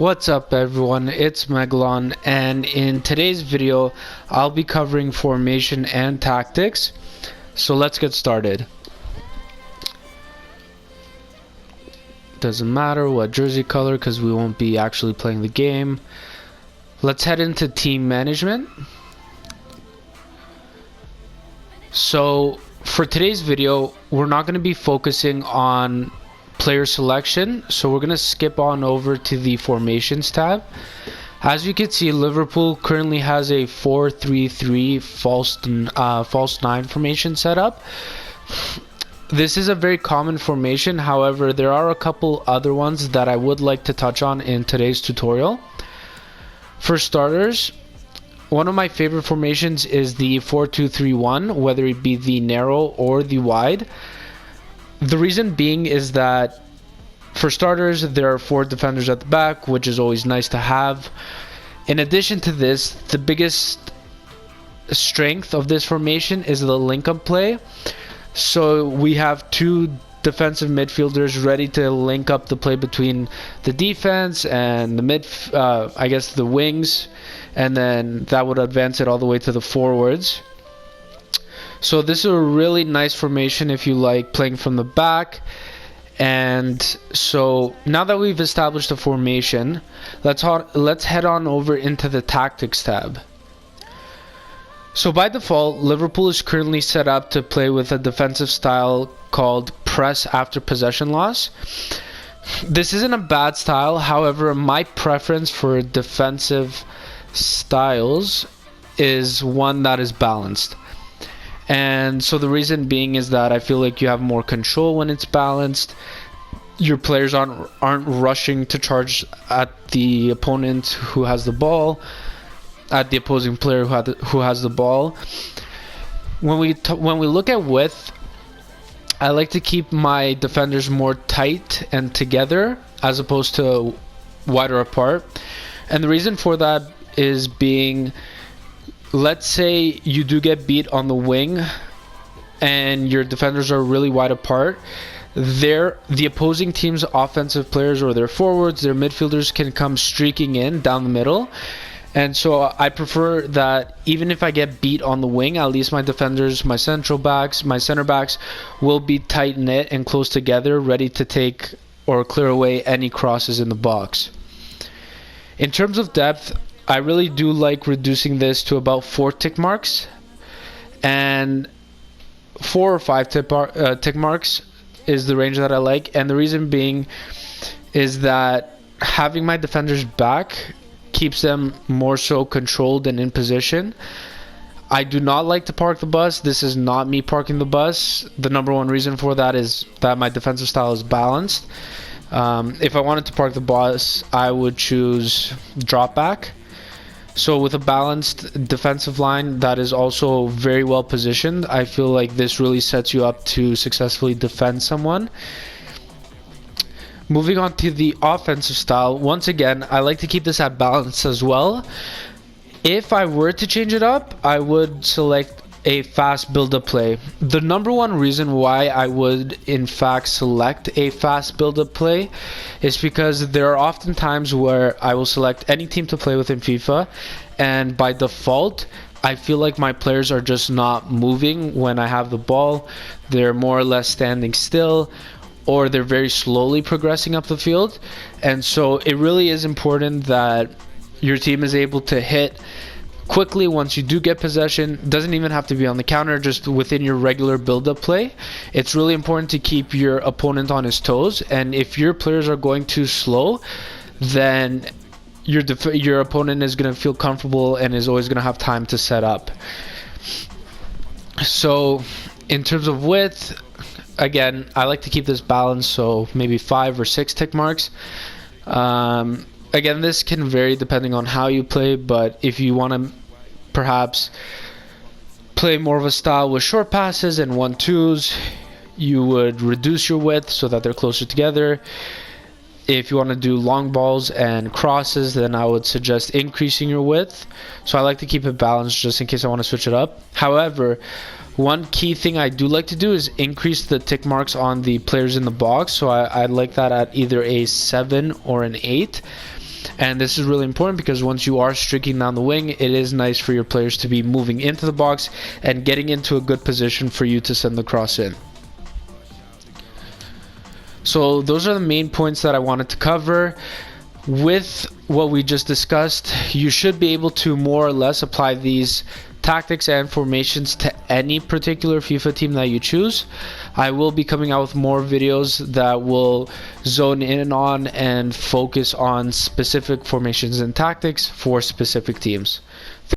What's up everyone, it's Megalon, and in today's video I'll be covering formation and tactics. So let's get started. Doesn't matter what jersey color because we won't be actually playing the game. Let's head into team management. So for today's video we're not going to be focusing on player selection, so we're going to skip on over to the formations tab. As you can see, Liverpool currently has a 4-3-3 false 9 formation setup. This is a very common formation, however there are a couple other ones that I would like to touch on in today's tutorial. For starters, one of my favorite formations is the 4-2-3-1, whether it be the narrow or the wide. The reason being is that, for starters, there are 4 defenders at the back, which is always nice to have. In addition to this, the biggest strength of this formation is the link-up play. So we have 2 defensive midfielders ready to link up the play between the defense and the the wings, and then that would advance it all the way to the forwards. So this is a really nice formation if you like playing from the back. And so now that we've established the formation, let's head on over into the tactics tab. So by default, Liverpool is currently set up to play with a defensive style called press after possession loss. This isn't a bad style, however my preference for defensive styles is one that is balanced. And so the reason being is that I feel like you have more control when it's balanced. Your players aren't rushing to charge at the opponent who has the ball, at the opposing player who has the ball. When we look at width, I like to keep my defenders more tight and together as opposed to wider apart. And the reason for that is being, let's say you do get beat on the wing and your defenders are really wide apart. The opposing team's offensive players or their forwards, their midfielders can come streaking in down the middle. And so I prefer that even if I get beat on the wing, at least my defenders, my center backs will be tight knit and close together, ready to take or clear away any crosses in the box. In terms of depth, I really do like reducing this to about 4 tick marks, and 4 or 5 tick marks is the range that I like. And the reason being is that having my defenders back keeps them more so controlled and in position. I do not like to park the bus. This is not me parking the bus. The number one reason for that is that my defensive style is balanced. If I wanted to park the bus, I would choose drop back. So with a balanced defensive line that is also very well positioned, I feel like this really sets you up to successfully defend someone. Moving on to the offensive style, once again, I like to keep this at balance as well. If I were to change it up, I would select a fast build-up play. The number one reason why I would in fact select a fast build-up play is because there are often times where I will select any team to play with in FIFA, and by default I feel like my players are just not moving when I have the ball. They're more or less standing still, or they're very slowly progressing up the field. And so it really is important that your team is able to hit quickly once you do get possession. Doesn't even have to be on the counter, just within your regular build-up play. It's really important to keep your opponent on his toes, and if your players are going too slow, then your opponent is going to feel comfortable and is always going to have time to set up. So in terms of width, again, I like to keep this balanced, so maybe 5 or 6 tick marks. Again, this can vary depending on how you play, but if you want to perhaps play more of a style with short passes and 1-2s, you would reduce your width so that they're closer together. If you want to do long balls and crosses, then I would suggest increasing your width. So I like to keep it balanced just in case I want to switch it up. However, one key thing I do like to do is increase the tick marks on the players in the box. So I like that at either a 7 or an 8. And this is really important because once you are streaking down the wing, it is nice for your players to be moving into the box and getting into a good position for you to send the cross in. So those are the main points that I wanted to cover. With what we just discussed, you should be able to more or less apply these tactics and formations to any particular FIFA team that you choose. I will be coming out with more videos that will zone in on and focus on specific formations and tactics for specific teams.